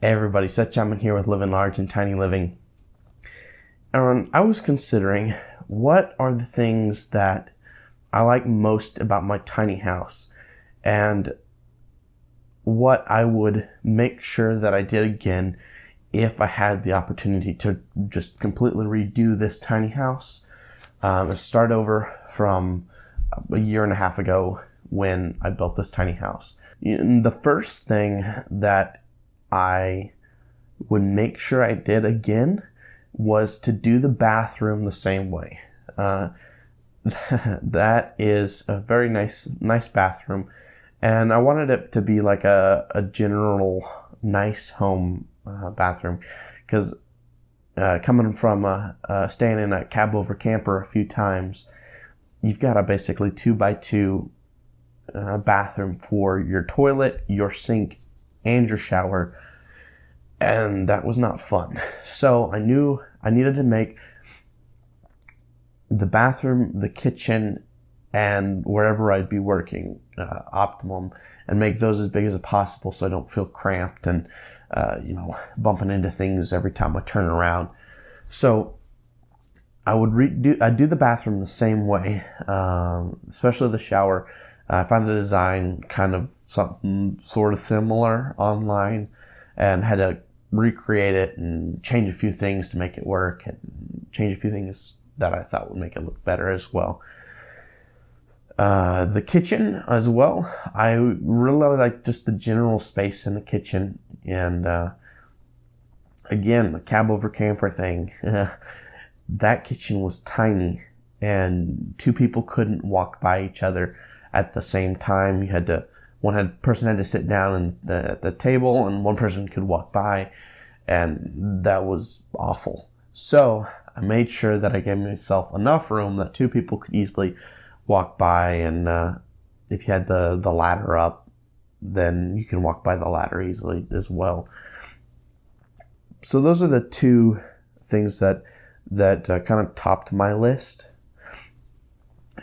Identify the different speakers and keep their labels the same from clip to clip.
Speaker 1: Hey everybody, Seth Chapman here with Living Large and Tiny Living. And I was considering what are the things that I like most about my tiny house and what I would make sure that I did again if I had the opportunity to just completely redo this tiny house and start over from a year and a half ago when I built this tiny house. The first thing that I would make sure I did again was to do the bathroom the same way. That is a very nice bathroom, and I wanted it to be like a general nice home bathroom, because coming from staying in a cab over camper a few times, you've got a basically 2x2 bathroom for your toilet, your sink, and your shower. And that was not fun. So I knew I needed to make the bathroom, the kitchen, and wherever I'd be working optimum, and make those as big as possible so I don't feel cramped and bumping into things every time I turn around. So I'd do the bathroom the same way, especially the shower. I found the design kind of something sort of similar online, and had to recreate it and change a few things to make it work, and change a few things that I thought would make it look better as well. The kitchen as well, I really like just the general space in the kitchen, and again, the cab over camper thing, that kitchen was tiny and two people couldn't walk by each other at the same time. You had to person had to sit down at the table, and one person could walk by, and that was awful. So I made sure that I gave myself enough room that two people could easily walk by, and if you had the ladder up, then you can walk by the ladder easily as well. So those are the two things that kind of topped my list,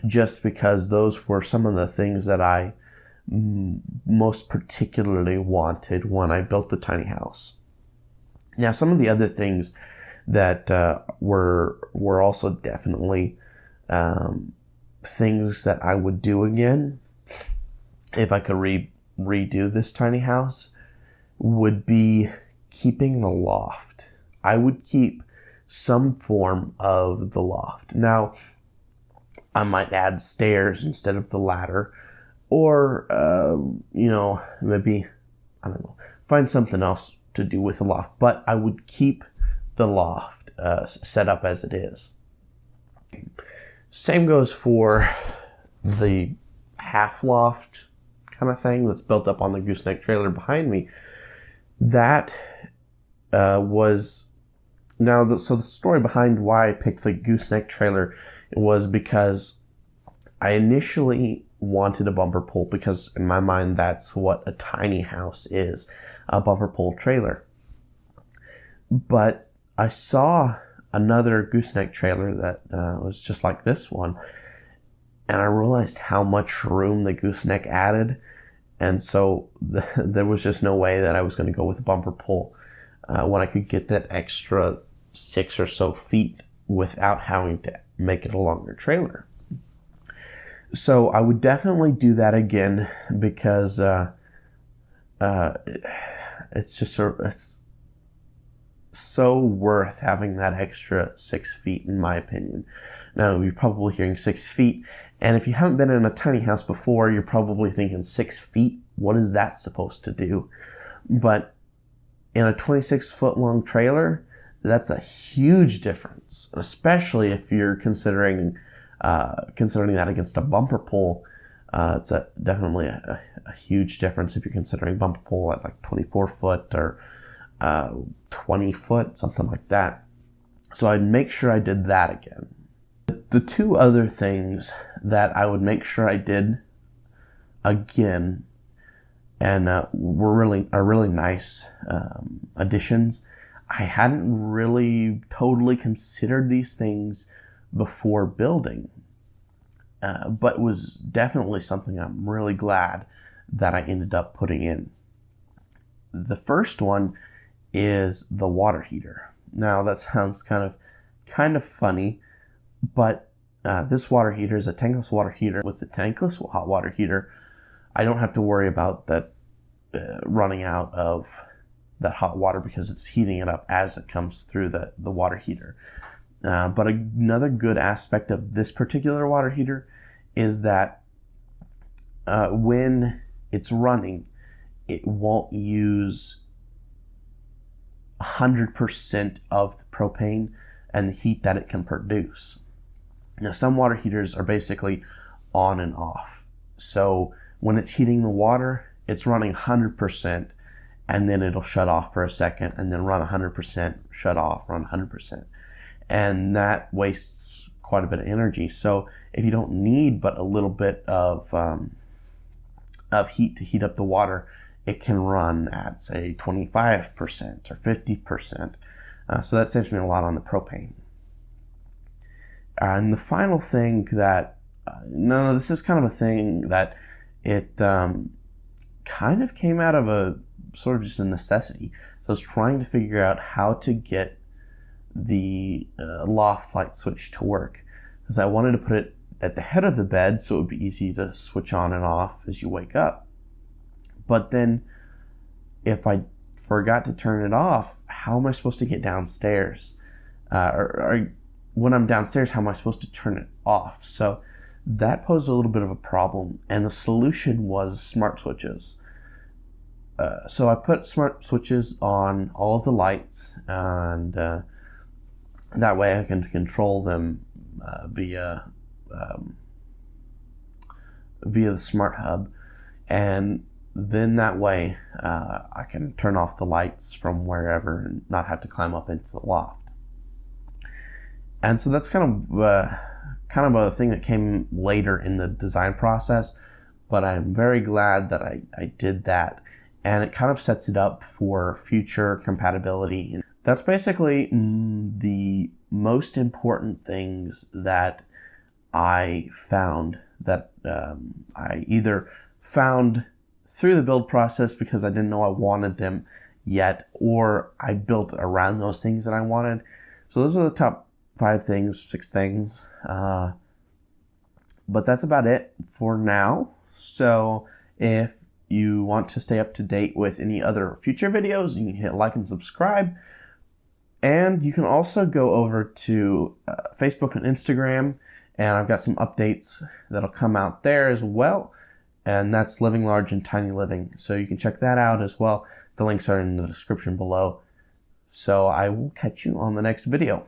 Speaker 1: just because those were some of the things that I most particularly wanted when I built the tiny house. Now, some of the other things that were also definitely things that I would do again if I could redo this tiny house would be keeping the loft. I would keep some form of the loft. Now, I might add stairs instead of the ladder, or, maybe, find something else to do with the loft. But I would keep the loft set up as it is. Same goes for the half loft kind of thing that's built up on the gooseneck trailer behind me. That was... Now, so the story behind why I picked the gooseneck trailer was because I initially wanted a bumper pull, because in my mind that's what a tiny house is, a bumper pull trailer. But I saw another gooseneck trailer that was just like this one, and I realized how much room the gooseneck added, and so there was just no way that I was going to go with a bumper pull when I could get that extra 6 or so feet without having to make it a longer trailer. So I would definitely do that again, because it's so worth having that extra 6 feet, in my opinion. Now, you're probably hearing 6 feet, and if you haven't been in a tiny house before, you're probably thinking 6 feet, what is that supposed to do? But in a 26-foot long trailer, that's a huge difference, especially if you're considering that against a bumper pull. It's definitely a huge difference if you're considering bumper pull at like 24 foot or 20 foot, something like that. So I'd make sure I did that again. The two other things that I would make sure I did again, and are really nice additions. I hadn't really totally considered these things before building, but was definitely something I'm really glad that I ended up putting in. The first one is the water heater. Now that sounds kind of funny, but this water heater is a tankless water heater. With the tankless hot water heater, I don't have to worry about that running out of that hot water because it's heating it up as it comes through the water heater. But another good aspect of this particular water heater is that when it's running, it won't use 100% of the propane and the heat that it can produce. Now, some water heaters are basically on and off. So when it's heating the water, it's running 100%, and then it'll shut off for a second, and then run 100%, shut off, run 100%. And that wastes quite a bit of energy. So if you don't need but a little bit of heat to heat up the water, it can run at, say, 25% or 50%. So that saves me a lot on the propane. And the final thing that, this is kind of a thing that it kind of came out of a sort of just a necessity. So I was trying to figure out how to get the loft light switch to work, because I wanted to put it at the head of the bed so it would be easy to switch on and off as you wake up. But then if I forgot to turn it off, how am I supposed to get downstairs? Or when I'm downstairs, how am I supposed to turn it off? So that posed a little bit of a problem, and the solution was smart switches. So I put smart switches on all of the lights, and that way I can control them via the smart hub, and then that way I can turn off the lights from wherever and not have to climb up into the loft. And so that's kind of a thing that came later in the design process, but I'm very glad that I did that, and it kind of sets it up for future compatibility. That's basically the most important things that I found, that I either found through the build process because I didn't know I wanted them yet, or I built around those things that I wanted. So those are the top 6 things. But that's about it for now. So if you want to stay up to date with any other future videos, you can hit like and subscribe. And you can also go over to Facebook and Instagram, and I've got some updates that'll come out there as well. And that's Living Large and Tiny Living. So you can check that out as well. The links are in the description below. So I will catch you on the next video.